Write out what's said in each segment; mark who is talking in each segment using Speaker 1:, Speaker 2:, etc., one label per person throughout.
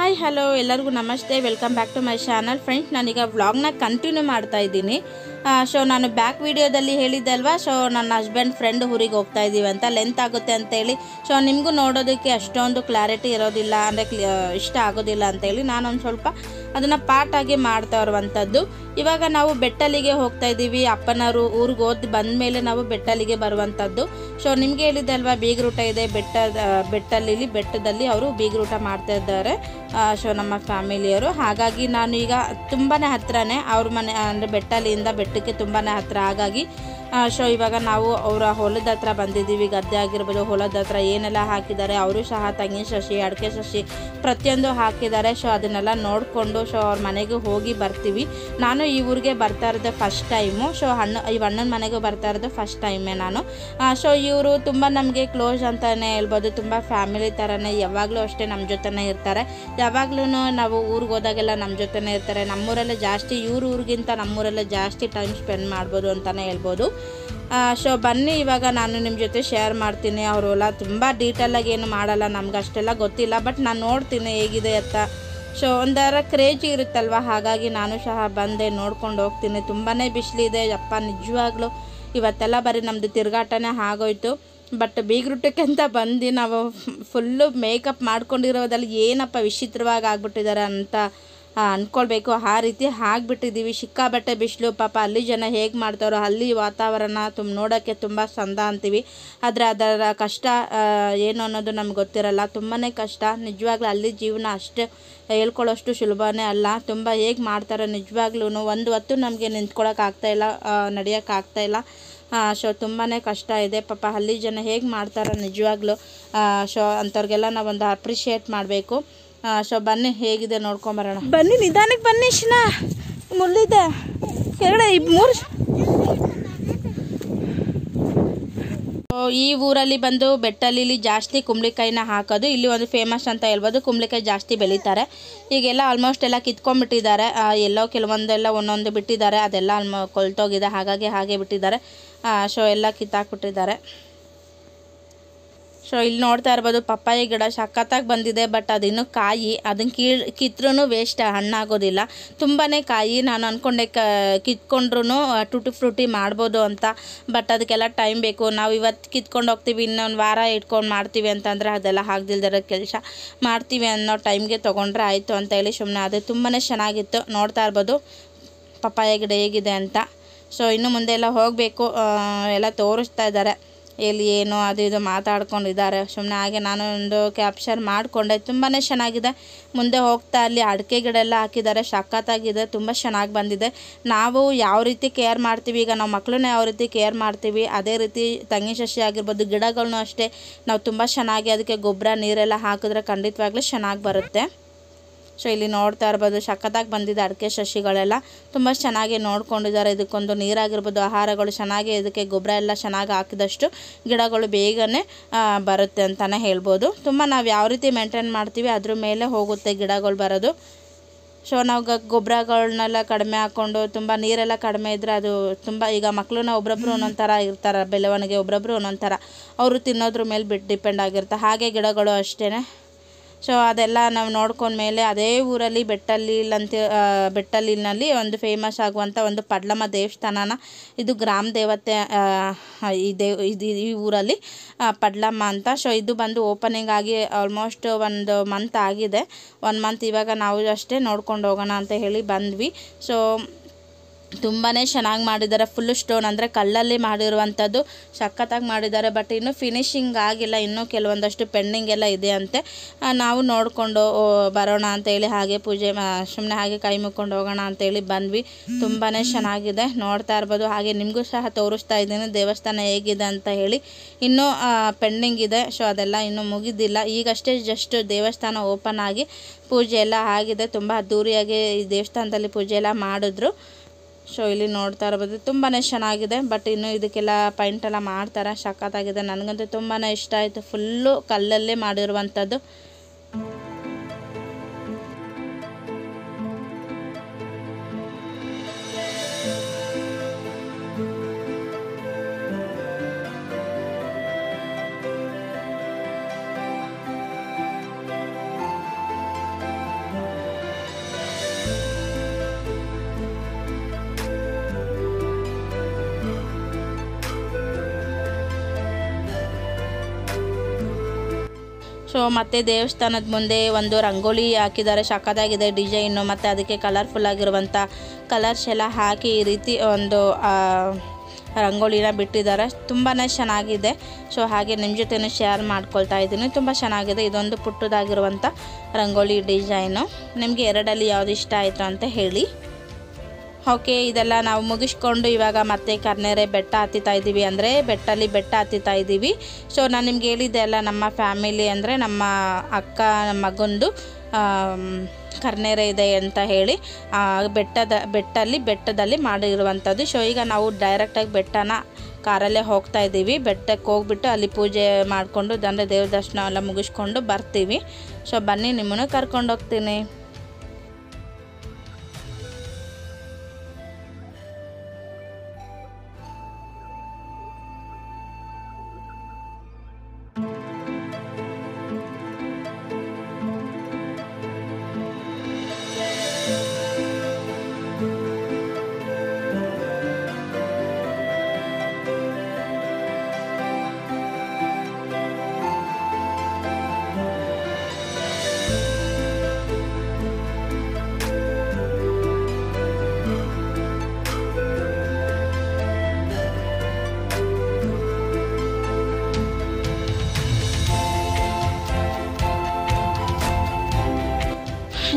Speaker 1: Hi hello ಎಲ್ಲರಿಗೂ ನಮಸ್ತೆ, welcome back to my channel. Friends, ನಾನೀಗ ವ್ಲಾಗ್ನ ಕಂಟಿನ್ಯೂ ಮಾಡ್ತಾ ಇದ್ದೀನಿ. ನಾನು ಬ್ಯಾಕ್ ವಿಡಿಯೋದಲ್ಲಿ ಹೇಳಿದ್ದೆ ಅಲ್ವಾ, ನನ್ನ ಹಸ್ಬೆಂಡ್ ಫ್ರೆಂಡ್ ಊರಿಗೆ ಹೋಗ್ತಾ ಇದ್ದೀವಿ ಅಂತ, ಲೆಂತ್ ಆಗುತ್ತೆ ಅಂತೇಳಿ. ನಿಮಗೂ ನೋಡೋದಕ್ಕೆ ಅಷ್ಟೊಂದು ಕ್ಲಾರಿಟಿ ಇರೋದಿಲ್ಲ, ಅಂದರೆ ಇಷ್ಟ ಆಗೋದಿಲ್ಲ ಅಂತೇಳಿ ನಾನೊಂದು ಸ್ವಲ್ಪ ಅದನ್ನು ಪಾರ್ಟಾಗಿ ಮಾಡ್ತಾ ಇರುವಂಥದ್ದು. ಇವಾಗ ನಾವು ಬೆಟ್ಟಲಿಗೆ ಹೋಗ್ತಾ ಇದ್ದೀವಿ. ಅಪ್ಪನವರು ಊರಿಗೆ ಹೋದ್ ಬಂದ ಮೇಲೆ ನಾವು ಬೆಟ್ಟಲಿಗೆ ಬರುವಂಥದ್ದು. ನಿಮಗೆ ಹೇಳಿದ್ದೆ ಅಲ್ವಾ, ಬೀಗರೂಟ ಇದೆ ಬೆಟ್ಟದಲ್ಲಿ ಅವರು ಬೀಗರೂಟ ಮಾಡ್ತಾ ಇದ್ದಾರೆ ನಮ್ಮ ಫ್ಯಾಮಿಲಿಯವರು. ಹಾಗಾಗಿ ನಾನು ಈಗ ತುಂಬಾ ಹತ್ರನೇ ಅವ್ರ ಮನೆ, ಅಂದರೆ ಬೆಟ್ಟಲಿಯಿಂದ ಬೆಟ್ಟಕ್ಕೆ ತುಂಬಾ ಹತ್ರ. ಹಾಗಾಗಿ ಇವಾಗ ನಾವು ಅವರ ಹೊಲದ ಹತ್ರ ಬಂದಿದ್ದೀವಿ. ಗದ್ದೆ ಆಗಿರ್ಬೋದು, ಹೊಲದ ಹತ್ರ ಏನೆಲ್ಲ ಹಾಕಿದ್ದಾರೆ, ಅವರು ಸಹ ತೆಂಗಿನ ಸಸಿ, ಅಡಿಕೆ ಸಸಿ ಪ್ರತಿಯೊಂದು ಹಾಕಿದ್ದಾರೆ. ಅದನ್ನೆಲ್ಲ ನೋಡಿಕೊಂಡು ಅವ್ರ ಮನೆಗೆ ಹೋಗಿ ಬರ್ತೀವಿ. ನಾನು ಈ ಊರಿಗೆ ಬರ್ತಾ ಇರೋದು ಫಸ್ಟ್ ಟೈಮು. ಈ ಅಣ್ಣನ ಮನೆಗೂ ಬರ್ತಾ ಇರೋದು ಫಸ್ಟ್ ಟೈಮೇ ನಾನು. ಇವರು ತುಂಬ ನಮಗೆ ಕ್ಲೋಸ್ ಅಂತಲೇ ಹೇಳ್ಬೋದು. ತುಂಬ ಫ್ಯಾಮಿಲಿ ಥರನೇ, ಯಾವಾಗಲೂ ಅಷ್ಟೇ ನಮ್ಮ ಜೊತೆನೇ ಇರ್ತಾರೆ. ಯಾವಾಗಲೂ ನಾವು ಊರಿಗೆ ಹೋದಾಗೆಲ್ಲ ನಮ್ಮ ಜೊತೆನೇ ಇರ್ತಾರೆ. ನಮ್ಮೂರಲ್ಲೇ ಜಾಸ್ತಿ, ಊರಿಗಿಂತ ನಮ್ಮೂರಲ್ಲೇ ಜಾಸ್ತಿ ಟೈಮ್ ಸ್ಪೆಂಡ್ ಮಾಡ್ಬೋದು ಅಂತಲೇ ಹೇಳ್ಬೋದು. ಬನ್ನಿ, ಇವಾಗ ನಾನು ನಿಮ್ಮ ಜೊತೆ ಶೇರ್ ಮಾಡ್ತೀನಿ. ಅವರು ಹೊಲ ತುಂಬ ಡೀಟೇಲಾಗಿ ಏನು ಮಾಡಲ್ಲ, ನಮ್ಗೆ ಅಷ್ಟೆಲ್ಲ ಗೊತ್ತಿಲ್ಲ, ಬಟ್ ನಾನು ನೋಡ್ತೀನಿ ಹೇಗಿದೆ ಅಂತ. ಒಂಥರ ಕ್ರೇಜಿ ಇರುತ್ತಲ್ವ, ಹಾಗಾಗಿ ನಾನು ಸಹ ಬಂದೆ, ನೋಡ್ಕೊಂಡು ಹೋಗ್ತೀನಿ. ತುಂಬಾ ಬಿಸಿಲಿದೆ ಯಪ್ಪ, ನಿಜವಾಗ್ಲೂ ಇವತ್ತೆಲ್ಲ ಬರೀ ನಮ್ಮದು ತಿರುಗಾಟನೇ ಆಗೋಯ್ತು. ಬಟ್ ಬೀಗರೂಟಕ್ಕೆ ಅಂತ ಬಂದು ನಾವು ಫುಲ್ಲು ಮೇಕಪ್ ಮಾಡ್ಕೊಂಡಿರೋದಲ್ಲಿ ಏನಪ್ಪ ವಿಚಿತ್ರವಾಗಿ ಆಗ್ಬಿಟ್ಟಿದ್ದಾರೆ ಅಂತ ಅಂದ್ಕೊಳ್ಬೇಕು. ಆ ರೀತಿ ಆಗಿಬಿಟ್ಟಿದ್ದೀವಿ. ಸಿಕ್ಕಾಬಟ್ಟೆ ಬಿಸಿಲು. ಪಾಪ ಅಲ್ಲಿ ಜನ ಹೇಗೆ ಮಾಡ್ತಾರೋ, ಅಲ್ಲಿ ವಾತಾವರಣ ನೋಡೋಕ್ಕೆ ತುಂಬ ಚಂದ ಅಂತೀವಿ, ಆದರೆ ಅದರ ಕಷ್ಟ ಏನು ಅನ್ನೋದು ನಮ್ಗೆ ಗೊತ್ತಿರಲ್ಲ. ತುಂಬಾ ಕಷ್ಟ ನಿಜವಾಗ್ಲೂ. ಅಲ್ಲಿ ಜೀವನ ಅಷ್ಟೇ ಹೇಳ್ಕೊಳ್ಳೋಷ್ಟು ಸುಲಭನೇ ಅಲ್ಲ. ತುಂಬ ಹೇಗೆ ಮಾಡ್ತಾರೋ ನಿಜವಾಗ್ಲೂ. ಒಂದು ಹೊತ್ತು ನಮಗೆ ನಿಂತ್ಕೊಳ್ಳೋಕ್ಕಾಗ್ತಾಯಿಲ್ಲ, ನಡೆಯೋಕ್ಕಾಗ್ತಾಯಿಲ್ಲ. ತುಂಬಾ ಕಷ್ಟ ಇದೆ. ಪಾಪ ಹಳ್ಳಿ ಜನ ಹೇಗೆ ಮಾಡ್ತಾರೋ ನಿಜವಾಗ್ಲೂ. ಅಂಥವ್ರಿಗೆಲ್ಲ ನಾವೊಂದು ಅಪ್ರಿಷಿಯೇಟ್ ಮಾಡಬೇಕು. ಬನ್ನಿ, ಹೇಗಿದೆ ನೋಡ್ಕೊಂಬರೋಣ. ಬನ್ನಿ, ನಿಧಾನಕ್ಕೆ ಬನ್ನಿ. ಮುಳ್ಳಿದೆ ಕೆಳಗಡೆ. ಈ ಊರಲ್ಲಿ ಬಂದು ಬೆಟ್ಟಲ್ಲಿ ಜಾಸ್ತಿ ಕುಂಬಳಕಾಯಿನ ಹಾಕೋದು. ಇಲ್ಲಿ ಒಂದು ಫೇಮಸ್ ಅಂತ ಹೇಳ್ಬೋದು. ಕುಂಬಳಕಾಯಿ ಜಾಸ್ತಿ ಬೆಳೀತಾರೆ. ಈಗೆಲ್ಲ ಆಲ್ಮೋಸ್ಟ್ ಎಲ್ಲ ಕಿತ್ಕೊಂಡ್ಬಿಟ್ಟಿದ್ದಾರೆ. ಎಲ್ಲೋ ಕೆಲವೊಂದೆಲ್ಲ ಒಂದೊಂದು ಬಿಟ್ಟಿದ್ದಾರೆ, ಅದೆಲ್ಲ ಕೊಳ್ತೋಗಿದೆ. ಹಾಗಾಗಿ ಹಾಗೆ ಬಿಟ್ಟಿದ್ದಾರೆ. ಎಲ್ಲ ಕಿತ್ತಾಕ್ಬಿಟ್ಟಿದ್ದಾರೆ. ಇಲ್ಲಿ ನೋಡ್ತಾ ಇರ್ಬೋದು, ಪಪ್ಪಾಯಿ ಗಿಡ ಸಖತ್ತಾಗಿ ಬಂದಿದೆ. ಬಟ್ ಅದಿನ್ನೂ ಕಾಯಿ, ಅದನ್ನು ಕಿತ್ರೂ ವೇಸ್ಟ್, ಹಣ್ಣಾಗೋದಿಲ್ಲ. ತುಂಬಾ ಕಾಯಿ. ನಾನು ಅಂದ್ಕೊಂಡೆ ಕಿತ್ಕೊಂಡ್ರೂ ಟುಟಿ ಫ್ರೂಟಿ ಮಾಡ್ಬೋದು ಅಂತ, ಬಟ್ ಅದಕ್ಕೆಲ್ಲ ಟೈಮ್ ಬೇಕು. ನಾವು ಇವತ್ತು ಕಿತ್ಕೊಂಡು ಹೋಗ್ತೀವಿ, ಇನ್ನೊಂದು ವಾರ ಇಟ್ಕೊಂಡು ಮಾಡ್ತೀವಿ ಅಂತಂದರೆ ಅದೆಲ್ಲ ಆಗದಿಲ್ದಿರೋ ಕೆಲಸ. ಮಾಡ್ತೀವಿ ಅನ್ನೋ ಟೈಮ್ಗೆ ತೊಗೊಂಡ್ರೆ ಆಯಿತು ಅಂತ ಹೇಳಿ ಸುಮ್ಮನೆ ಅದು. ತುಂಬಾ ಚೆನ್ನಾಗಿತ್ತು. ನೋಡ್ತಾ ಇರ್ಬೋದು ಪಪ್ಪಾಯ ಗಿಡ ಹೇಗಿದೆ ಅಂತ. ಇನ್ನು ಮುಂದೆ ಎಲ್ಲ ಹೋಗಬೇಕು. ಎಲ್ಲ ತೋರಿಸ್ತಾ ಇದ್ದಾರೆ ಎಲ್ಲಿ ಏನು ಅದು ಇದು ಮಾತಾಡ್ಕೊಂಡಿದ್ದಾರೆ. ಸುಮ್ಮನೆ ಹಾಗೆ ನಾನು ಒಂದು ಕ್ಯಾಪ್ಚರ್ ಮಾಡಿಕೊಂಡೆ. ತುಂಬಾ ಚೆನ್ನಾಗಿದೆ. ಮುಂದೆ ಹೋಗ್ತಾ ಅಲ್ಲಿ ಅಡಿಕೆ ಗಿಡ ಎಲ್ಲ ಹಾಕಿದ್ದಾರೆ, ಸಖತ್ತಾಗಿದೆ. ತುಂಬ ಚೆನ್ನಾಗಿ ಬಂದಿದೆ. ನಾವು ಯಾವ ರೀತಿ ಕೇರ್ ಮಾಡ್ತೀವಿ, ಈಗ ನಾವು ಮಕ್ಕಳನ್ನ ಯಾವ ರೀತಿ ಕೇರ್ ಮಾಡ್ತೀವಿ, ಅದೇ ರೀತಿ ತೆಂಗಿನ ಸಸಿ ಆಗಿರ್ಬೋದು, ಗಿಡಗಳನ್ನೂ ಅಷ್ಟೇ ನಾವು ತುಂಬ ಚೆನ್ನಾಗಿ ಅದಕ್ಕೆ ಗೊಬ್ಬರ ನೀರೆಲ್ಲ ಹಾಕಿದ್ರೆ ಖಂಡಿತವಾಗ್ಲೂ ಚೆನ್ನಾಗಿ ಬರುತ್ತೆ. ಇಲ್ಲಿ ನೋಡ್ತಾ ಇರ್ಬೋದು, ಸಖತ್ತಾಗಿ ಬಂದಿದೆ ಅಡಿಕೆ ಸಸಿಗಳೆಲ್ಲ. ತುಂಬ ಚೆನ್ನಾಗಿ ನೋಡ್ಕೊಂಡಿದ್ದಾರೆ. ಇದಕ್ಕೊಂದು ನೀರಾಗಿರ್ಬೋದು, ಆಹಾರಗಳು ಚೆನ್ನಾಗಿ, ಇದಕ್ಕೆ ಗೊಬ್ಬರ ಎಲ್ಲ ಚೆನ್ನಾಗಿ ಹಾಕಿದಷ್ಟು ಗಿಡಗಳು ಬೇಗನೆ ಬರುತ್ತೆ ಅಂತಲೇ ಹೇಳ್ಬೋದು. ತುಂಬ ನಾವು ಯಾವ ರೀತಿ ಮೇಂಟೈನ್ ಮಾಡ್ತೀವಿ ಅದ್ರ ಮೇಲೆ ಹೋಗುತ್ತೆ ಗಿಡಗಳು ಬರೋದು. ನಾವು ಗೊಬ್ಬರಗಳನ್ನೆಲ್ಲ ಕಡಿಮೆ ಹಾಕ್ಕೊಂಡು, ತುಂಬ ನೀರೆಲ್ಲ ಕಡಿಮೆ ಇದ್ದರೆ ಅದು ತುಂಬ, ಈಗ ಮಕ್ಕಳನ್ನ ಒಬ್ಬೊಬ್ಬರು ಒಂದೊಂದು ಥರ ಇರ್ತಾರೆ, ಬೆಳವಣಿಗೆ ಒಬ್ಬೊಬ್ಬರು ಒಂದೊಂದು ಥರ, ಅವರು ತಿನ್ನೋದ್ರ ಮೇಲೆ ಡಿಪೆಂಡ್ ಆಗಿರುತ್ತೆ. ಹಾಗೆ ಗಿಡಗಳು ಅಷ್ಟೇ. ಅದೆಲ್ಲ ನಾವು ನೋಡ್ಕೊಂಡ್ಮೇಲೆ ಅದೇ ಊರಲ್ಲಿ ಬೆಟ್ಟಲಿನಲ್ಲಿ ಒಂದು ಫೇಮಸ್ ಆಗುವಂಥ ಒಂದು ಪಡ್ಲಮ್ಮ ದೇವಸ್ಥಾನನ, ಇದು ಗ್ರಾಮ ದೇವತೆ ಈ ಊರಲ್ಲಿ ಪಡ್ಲಮ್ಮ ಅಂತ. ಇದು ಬಂದು ಓಪನಿಂಗ್ ಆಗಿ ಆಲ್ಮೋಸ್ಟ್ ಒಂದು ಮಂತ್ ಆಗಿದೆ. 1 ಮಂತ್ ಇವಾಗ ನಾವು ಅಷ್ಟೇ ನೋಡ್ಕೊಂಡು ಹೋಗೋಣ ಅಂತ ಹೇಳಿ ಬಂದ್ವಿ. ತುಂಬಾ ಚೆನ್ನಾಗಿ ಮಾಡಿದ್ದಾರೆ. ಫುಲ್ಲು ಸ್ಟೋನ್, ಅಂದರೆ ಕಲ್ಲಲ್ಲಿ ಮಾಡಿರುವಂಥದ್ದು, ಸಖತ್ತಾಗಿ ಮಾಡಿದ್ದಾರೆ. ಬಟ್ ಇನ್ನೂ ಫಿನಿಶಿಂಗ್ ಆಗಿಲ್ಲ, ಇನ್ನೂ ಕೆಲವೊಂದಷ್ಟು ಪೆಂಡಿಂಗ್ ಎಲ್ಲ ಇದೆ ಅಂತೆ. ನಾವು ನೋಡಿಕೊಂಡು ಬರೋಣ ಅಂತೇಳಿ ಹಾಗೆ ಪೂಜೆ ಸುಮ್ಮನೆ ಹಾಗೆ ಕೈ ಮುಕ್ಕೊಂಡು ಹೋಗೋಣ ಅಂತೇಳಿ ಬಂದ್ವಿ. ತುಂಬಾ ಚೆನ್ನಾಗಿದೆ. ನೋಡ್ತಾ ಇರ್ಬೋದು. ಹಾಗೆ ನಿಮಗೂ ಸಹ ತೋರಿಸ್ತಾ ಇದ್ದೀನಿ ದೇವಸ್ಥಾನ ಹೇಗಿದೆ ಅಂತ ಹೇಳಿ. ಇನ್ನೂ ಪೆಂಡಿಂಗ್ ಇದೆ. ಅದೆಲ್ಲ ಇನ್ನೂ ಮುಗಿದಿಲ್ಲ. ಈಗಷ್ಟೇ ಜಸ್ಟ್ ದೇವಸ್ಥಾನ ಓಪನ್ ಆಗಿ ಪೂಜೆ ಎಲ್ಲ ಆಗಿದೆ. ತುಂಬ ಅದ್ದೂರಿಯಾಗಿ ಈ ದೇವಸ್ಥಾನದಲ್ಲಿ ಪೂಜೆ ಎಲ್ಲ ಮಾಡಿದ್ರು. ಇಲ್ಲಿ ನೋಡ್ತಾ ಇರ್ಬೋದು, ತುಂಬಾ ಚೆನ್ನಾಗಿದೆ. ಬಟ್ ಇನ್ನು ಇದಕ್ಕೆಲ್ಲ ಪೈಂಟ್ ಎಲ್ಲ ಮಾಡ್ತಾರೆ, ಸಖತ್ತಾಗಿದೆ. ನನಗಂತೂ ತುಂಬಾ ಇಷ್ಟ ಆಯಿತು. ಫುಲ್ಲು ಕಲ್ಲಲ್ಲೇ ಮಾಡಿರುವಂಥದ್ದು. ಸೊ ಮತ್ತು ದೇವಸ್ಥಾನದ ಮುಂದೆ ಒಂದು ರಂಗೋಲಿ ಹಾಕಿದ್ದಾರೆ, ಸಕ್ಕತ್ತಾಗಿದೆ ಡಿಸೈನು, ಮತ್ತು ಅದಕ್ಕೆ ಕಲರ್ಫುಲ್ ಆಗಿರುವಂಥ ಕಲರ್ಸ್ ಎಲ್ಲ ಹಾಕಿ ಈ ರೀತಿ ಒಂದು ರಂಗೋಲಿನ ಬಿಟ್ಟಿದ್ದಾರೆ. ತುಂಬಾ ಚೆನ್ನಾಗಿದೆ. ಸೊ ಹಾಗೆ ನಿಮ್ಮ ಜೊತೆನೂ ಶೇರ್ ಮಾಡ್ಕೊಳ್ತಾ ಇದ್ದೀನಿ. ತುಂಬ ಚೆನ್ನಾಗಿದೆ. ಇದೊಂದು ಪುಟ್ಟದಾಗಿರುವಂಥ ರಂಗೋಲಿ ಡಿಸೈನು. ನಿಮಗೆ ಎರಡಲ್ಲಿ ಯಾವುದು ಇಷ್ಟ ಆಯಿತು ಅಂತ ಹೇಳಿ. ಓಕೆ, ಇದೆಲ್ಲ ನಾವು ಮುಗಿಸ್ಕೊಂಡು ಇವಾಗ ಮತ್ತೆ ಕರ್ನೆರೆ ಬೆಟ್ಟ ಹತ್ತಿತಾ ಇದ್ದೀವಿ, ಅಂದರೆ ಬೆಟ್ಟಲ್ಲಿ ಬೆಟ್ಟ ಹತ್ತಿತಾ ಇದ್ದೀವಿ. ಸೊ ನಾನು ನಿಮ್ಗೆ ಹೇಳಿದ್ದೆ ಅಲ್ಲ, ನಮ್ಮ ಫ್ಯಾಮಿಲಿ ಅಂದರೆ ನಮ್ಮ ಅಕ್ಕ ಮಗಂದು ಕರ್ನೆರೆ ಇದೆ ಅಂತ ಹೇಳಿ ಬೆಟ್ಟದಲ್ಲಿ ಮಾಡಿರುವಂಥದ್ದು. ಸೊ ಈಗ ನಾವು ಡೈರೆಕ್ಟಾಗಿ ಬೆಟ್ಟನ ಕಾರಲ್ಲೇ ಹೋಗ್ತಾ ಇದ್ದೀವಿ. ಬೆಟ್ಟಕ್ಕೆ ಹೋಗ್ಬಿಟ್ಟು ಅಲ್ಲಿ ಪೂಜೆ ಮಾಡಿಕೊಂಡು ಅಂದರೆ ದೇವ್ರ ದರ್ಶನ ಎಲ್ಲ ಮುಗಿಸ್ಕೊಂಡು ಬರ್ತೀವಿ. ಸೊ ಬನ್ನಿ, ನಿಮ್ಮನ್ನು ಕರ್ಕೊಂಡು ಹೋಗ್ತೀನಿ.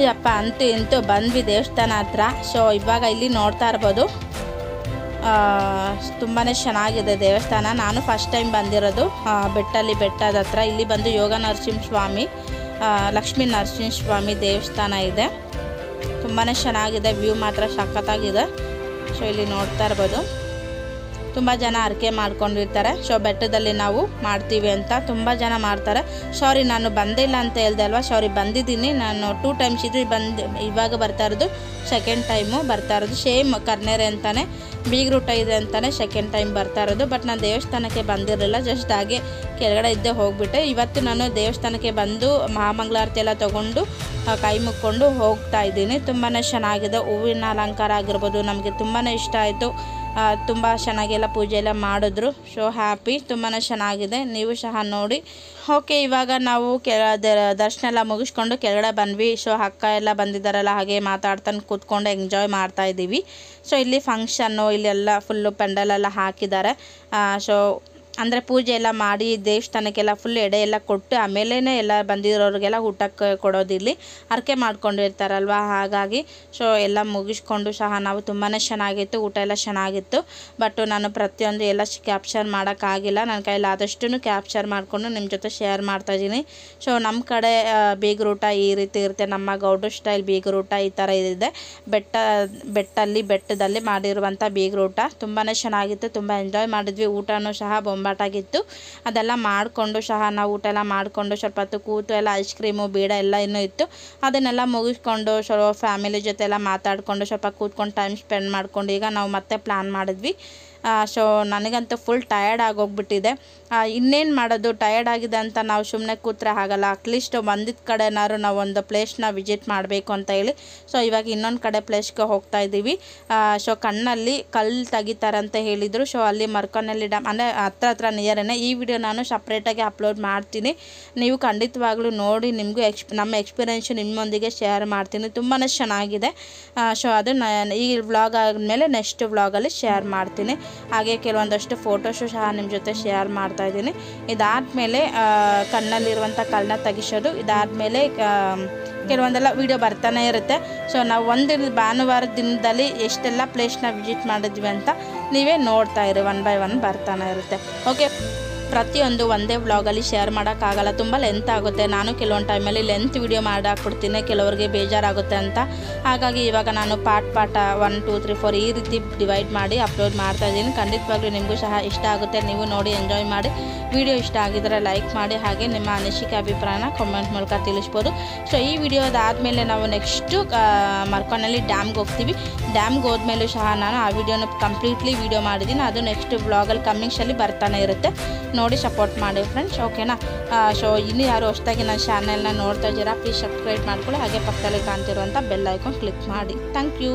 Speaker 1: ಯಪ್ಪ, ಅಂತೂ ಇಂತೂ ಬಂದ್ವಿ ದೇವಸ್ಥಾನ ಹತ್ರ. ಸೊ ಇವಾಗ ಇಲ್ಲಿ ನೋಡ್ತಾ ಇರ್ಬೋದು, ತುಂಬಾ ಚೆನ್ನಾಗಿದೆ ದೇವಸ್ಥಾನ. ನಾನು ಫಸ್ಟ್ ಟೈಮ್ ಬಂದಿರೋದು ಬೆಟ್ಟದ ಹತ್ರ. ಇಲ್ಲಿ ಬಂದು ಯೋಗ ನರಸಿಂಹಸ್ವಾಮಿ, ಲಕ್ಷ್ಮೀ ನರಸಿಂಹಸ್ವಾಮಿ ದೇವಸ್ಥಾನ ಇದೆ. ತುಂಬಾ ಚೆನ್ನಾಗಿದೆ, ವ್ಯೂ ಮಾತ್ರ ಸಖತ್ತಾಗಿದೆ. ಸೊ ಇಲ್ಲಿ ನೋಡ್ತಾ ಇರ್ಬೋದು, ತುಂಬ ಜನ ಹರಕೆ ಮಾಡ್ಕೊಂಡಿರ್ತಾರೆ. ಸೊ ಬೆಟ್ಟದಲ್ಲಿ ನಾವು ಮಾಡ್ತೀವಿ ಅಂತ ತುಂಬ ಜನ ಮಾಡ್ತಾರೆ. ಸಾರಿ, ನಾನು ಬಂದಿಲ್ಲ ಅಂತ ಹೇಳ್ದೆ ಅಲ್ವಾ, ಸಾರಿ, ಬಂದಿದ್ದೀನಿ ನಾನು 2 ಟೈಮ್ಸ್. ಇದು ಇವಾಗ ಬರ್ತಾ ಇರೋದು ಸೆಕೆಂಡ್ ಟೈಮು ಬರ್ತಾ ಇರೋದು. ಸೇಮ್ ಕರ್ನೆರೆ ಅಂತಲೇ ಬೀಗ್ರೂಟ ಇದೆ ಅಂತಲೇ ಸೆಕೆಂಡ್ ಟೈಮ್ ಬರ್ತಾ ಇರೋದು. ಬಟ್ ನಾನು ದೇವಸ್ಥಾನಕ್ಕೆ ಬಂದಿರಲಿಲ್ಲ, ಜಸ್ಟ್ ಹಾಗೆ ಕೆಳಗಡೆ ಇದ್ದೇ ಹೋಗ್ಬಿಟ್ಟೆ. ಇವತ್ತು ನಾನು ದೇವಸ್ಥಾನಕ್ಕೆ ಬಂದು ಮಹಾಮಂಗಳಾರತಿ ಎಲ್ಲ ತೊಗೊಂಡು ಕೈ ಮುಕ್ಕೊಂಡು ಹೋಗ್ತಾ ಇದ್ದೀನಿ. ತುಂಬಾ ಚೆನ್ನಾಗಿದೆ. ಹೂವಿನ ಅಲಂಕಾರ ಆಗಿರ್ಬೋದು, ನಮಗೆ ತುಂಬಾ ಇಷ್ಟ ಆಯಿತು. ತುಂಬ ಚೆನ್ನಾಗೆಲ್ಲ ಪೂಜೆ ಎಲ್ಲ ಮಾಡಿದ್ರು. ಸೊ ಹ್ಯಾಪಿ, ತುಂಬಾ ಚೆನ್ನಾಗಿದೆ. ನೀವು ಸಹ ನೋಡಿ. ಓಕೆ, ಇವಾಗ ನಾವು ದರ್ಶನ ಎಲ್ಲ ಮುಗಿಸ್ಕೊಂಡು ಕೆಳಗಡೆ ಬಂದ್ವಿ. ಸೊ ಅಕ್ಕ ಎಲ್ಲ ಬಂದಿದ್ದಾರಲ್ಲ, ಹಾಗೆ ಮಾತಾಡ್ತಾನೆ ಕೂತ್ಕೊಂಡು ಎಂಜಾಯ್ ಮಾಡ್ತಾ ಇದ್ದೀವಿ. ಸೊ ಇಲ್ಲಿ ಫಂಕ್ಷನ್ನು, ಇಲ್ಲೆಲ್ಲ ಫುಲ್ಲು ಪೆಂಡಲೆಲ್ಲ ಹಾಕಿದ್ದಾರೆ. ಸೊ ಅಂದರೆ ಪೂಜೆ ಎಲ್ಲ ಮಾಡಿ ದೇವಸ್ಥಾನಕ್ಕೆಲ್ಲ ಫುಲ್ ಎಡೆ ಎಲ್ಲ ಕೊಟ್ಟು ಆಮೇಲೆ ಎಲ್ಲ ಬಂದಿರೋರಿಗೆಲ್ಲ ಊಟಕ್ಕೆ ಕೊಡೋದಿಲ್ಲಿ ಹರಕೆ ಮಾಡ್ಕೊಂಡಿರ್ತಾರಲ್ವ, ಹಾಗಾಗಿ. ಸೊ ಎಲ್ಲ ಮುಗಿಸ್ಕೊಂಡು ಸಹ ನಾವು ತುಂಬಾ ಚೆನ್ನಾಗಿತ್ತು, ಊಟ ಎಲ್ಲ ಚೆನ್ನಾಗಿತ್ತು. ಬಟ್ ನಾನು ಪ್ರತಿಯೊಂದು ಎಲ್ಲ ಕ್ಯಾಪ್ಚರ್ ಮಾಡೋಕ್ಕಾಗಿಲ್ಲ. ನನ್ನ ಕೈಯಲ್ಲಿ ಆದಷ್ಟು ಕ್ಯಾಪ್ಚರ್ ಮಾಡಿಕೊಂಡು ನಿಮ್ಮ ಜೊತೆ ಶೇರ್ ಮಾಡ್ತಾಯಿದ್ದೀನಿ. ಸೊ ನಮ್ಮ ಕಡೆ ಬೀಗರೂಟ ಈ ರೀತಿ ಇರುತ್ತೆ, ನಮ್ಮ ಗೌಡ್ರ ಸ್ಟೈಲ್ ಬೀಗರೂಟ ಈ ಥರ ಇದೆ. ಬೆಟ್ಟದಲ್ಲಿ ಮಾಡಿರುವಂಥ ಬೀಗರೂಟ ತುಂಬಾ ಚೆನ್ನಾಗಿತ್ತು. ತುಂಬ ಎಂಜಾಯ್ ಮಾಡಿದ್ವಿ. ಊಟನೂ ಸಹ ಬೊಂಬಾಟಾಗಿತ್ತು. ಅದೆಲ್ಲ ಮಾಡಿಕೊಂಡು ಸಹ ನಾವು ಊಟ ಎಲ್ಲ ಮಾಡಿಕೊಂಡು ಸ್ವಲ್ಪ ಹೊತ್ತು ಕೂತು ಎಲ್ಲ ಐಸ್ ಕ್ರೀಮು ಬೀಡ ಎಲ್ಲ ಇನ್ನೂ ಇತ್ತು. ಅದನ್ನೆಲ್ಲ ಮುಗಿಸ್ಕೊಂಡು ಸ್ವಲ್ಪ ಫ್ಯಾಮಿಲಿ ಜೊತೆ ಎಲ್ಲ ಮಾತಾಡಿಕೊಂಡು ಸ್ವಲ್ಪ ಕೂತ್ಕೊಂಡು ಟೈಮ್ ಸ್ಪೆಂಡ್ ಮಾಡಿಕೊಂಡು ಈಗ ನಾವು ಮತ್ತೆ ಪ್ಲ್ಯಾನ್ ಮಾಡಿದ್ವಿ. ಸೊ ನನಗಂತೂ ಫುಲ್ ಟಯರ್ಡ್ ಆಗೋಗ್ಬಿಟ್ಟಿದೆ. ಇನ್ನೇನು ಮಾಡೋದು, ಟಯರ್ಡ್ ಆಗಿದೆ ಅಂತ ನಾವು ಸುಮ್ಮನೆ ಕೂತ್ರೆ ಆಗಲ್ಲ. ಅಟ್ಲೀಸ್ಟ್ ಬಂದಿದ್ದ ಕಡೆನಾದ್ರು ನಾವು ಒಂದು ಪ್ಲೇಸ್ನ ವಿಸಿಟ್ ಮಾಡಬೇಕು ಅಂತ ಹೇಳಿ ಸೊ ಇವಾಗ ಇನ್ನೊಂದು ಕಡೆ ಪ್ಲೇಸ್ಗೆ ಹೋಗ್ತಾ ಇದ್ದೀವಿ. ಸೊ ಕಣ್ಣಲ್ಲಿ ಕಲ್ಲು ತೆಗಿತಾರಂತ ಹೇಳಿದರು. ಸೊ ಅಲ್ಲಿ ಮರ್ಕನಹಳ್ಳಿ ಡ್ಯಾಮ್ ಅಂದರೆ ಹತ್ರ ನಿಯರೇ. ಈ ವಿಡಿಯೋ ನಾನು ಸಪ್ರೇಟಾಗಿ ಅಪ್ಲೋಡ್ ಮಾಡ್ತೀನಿ, ನೀವು ಖಂಡಿತವಾಗ್ಲೂ ನೋಡಿ. ನಿಮಗೂ ನಮ್ಮ ಎಕ್ಸ್ಪೀರಿಯೆನ್ಸು ನಿಮ್ಮೊಂದಿಗೆ ಶೇರ್ ಮಾಡ್ತೀನಿ. ತುಂಬಾ ಚೆನ್ನಾಗಿದೆ. ಸೊ ಅದು ಈ ವ್ಲಾಗ್ ಆದಮೇಲೆ ನೆಕ್ಸ್ಟ್ ವ್ಲಾಗಲ್ಲಿ ಶೇರ್ ಮಾಡ್ತೀನಿ. ಹಾಗೆ ಕೆಲವೊಂದಷ್ಟು ಫೋಟೋಸು ಸಹ ನಿಮ್ಮ ಜೊತೆ ಶೇರ್ ಮಾಡ್ತಾ ಇದ್ದೀನಿ. ಇದಾದಮೇಲೆ ಕಣ್ಣಲ್ಲಿರುವಂಥ ಕಲ್ಲನ್ನ ತೆಗಿಸೋದು, ಇದಾದಮೇಲೆ ಕೆಲವೊಂದೆಲ್ಲ ವೀಡಿಯೋ ಬರ್ತಾನೆ ಇರುತ್ತೆ. ಸೊ ನಾವು ಒಂದು ಭಾನುವಾರ ದಿನದಲ್ಲಿ ಎಷ್ಟೆಲ್ಲ ಪ್ಲೇಸ್ನ ವಿಸಿಟ್ ಮಾಡಿದ್ವಿ ಅಂತ ನೀವೇ ನೋಡ್ತಾ ಇರಿ, 1 by 1 ಬರ್ತಾನೆ ಇರುತ್ತೆ. ಓಕೆ, ಪ್ರತಿಯೊಂದು ಒಂದೇ ವ್ಲಾಗಲ್ಲಿ ಶೇರ್ ಮಾಡೋಕ್ಕಾಗಲ್ಲ, ತುಂಬ ಲೆಂತ್ ಆಗುತ್ತೆ. ನಾನು ಕೆಲವೊಂದು ಟೈಮಲ್ಲಿ ಲೆಂತ್ ವಿಡಿಯೋ ಮಾಡಾಕ್ಬಿಡ್ತೀನಿ, ಕೆಲವರಿಗೆ ಬೇಜಾರಾಗುತ್ತೆ ಅಂತ. ಹಾಗಾಗಿ ಇವಾಗ ನಾನು ಪಾರ್ಟ್ 1, 2, 3, 4 ಈ ರೀತಿ ಡಿವೈಡ್ ಮಾಡಿ ಅಪ್ಲೋಡ್ ಮಾಡ್ತಾಯಿದ್ದೀನಿ. ಖಂಡಿತವಾಗ್ಲೂ ನಿಮಗೂ ಸಹ ಇಷ್ಟ ಆಗುತ್ತೆ, ನೀವು ನೋಡಿ ಎಂಜಾಯ್ ಮಾಡಿ. ವಿಡಿಯೋ ಇಷ್ಟ ಆಗಿದ್ದರೆ ಲೈಕ್ ಮಾಡಿ, ಹಾಗೆ ನಿಮ್ಮ ಅನಿಸಿಕೆ ಅಭಿಪ್ರಾಯನ ಕಾಮೆಂಟ್ ಮೂಲಕ ತಿಳಿಸ್ಬೋದು. ಸೊ ಈ ವಿಡಿಯೋದಾದಮೇಲೆ ನಾವು ನೆಕ್ಸ್ಟು ಮರ್ಕನಹಳ್ಳಿ ಡ್ಯಾಮ್ಗೆ ಹೋಗ್ತೀವಿ. ಡ್ಯಾಮ್ಗೆ ಹೋದ್ಮೇಲೂ ಸಹ ನಾನು ಆ ವಿಡಿಯೋನ ಕಂಪ್ಲೀಟ್ಲಿ ವಿಡಿಯೋ ಮಾಡಿದ್ದೀನಿ. ಅದು ನೆಕ್ಸ್ಟ್ ವ್ಲಾಗಲ್ಲಿ ಕಮ್ಮಿಂಗ್ಸಲ್ಲಿ ಬರ್ತಾನೆ ಇರುತ್ತೆ, ನೋಡಿ ಸಪೋರ್ಟ್ ಮಾಡಿ ಫ್ರೆಂಡ್ಸ್, ಓಕೆನಾ. ಸೊ ಇನ್ನೂ ಯಾರು ಹೊಸದಾಗಿ ನನ್ನ ಚಾನೆಲ್ನ ನೋಡ್ತಾ ಇದ್ದೀರಾ, ಪ್ಲೀಸ್ ಸಬ್ಸ್ಕ್ರೈಬ್ ಮಾಡ್ಕೊಳ್ಳಿ. ಹಾಗೆ ಪಕ್ಕದಲ್ಲಿ ಕಾಣ್ತಿರುವಂಥ ಬೆಲ್ ಐಕಾನ್ ಕ್ಲಿಕ್ ಮಾಡಿ. Thank you.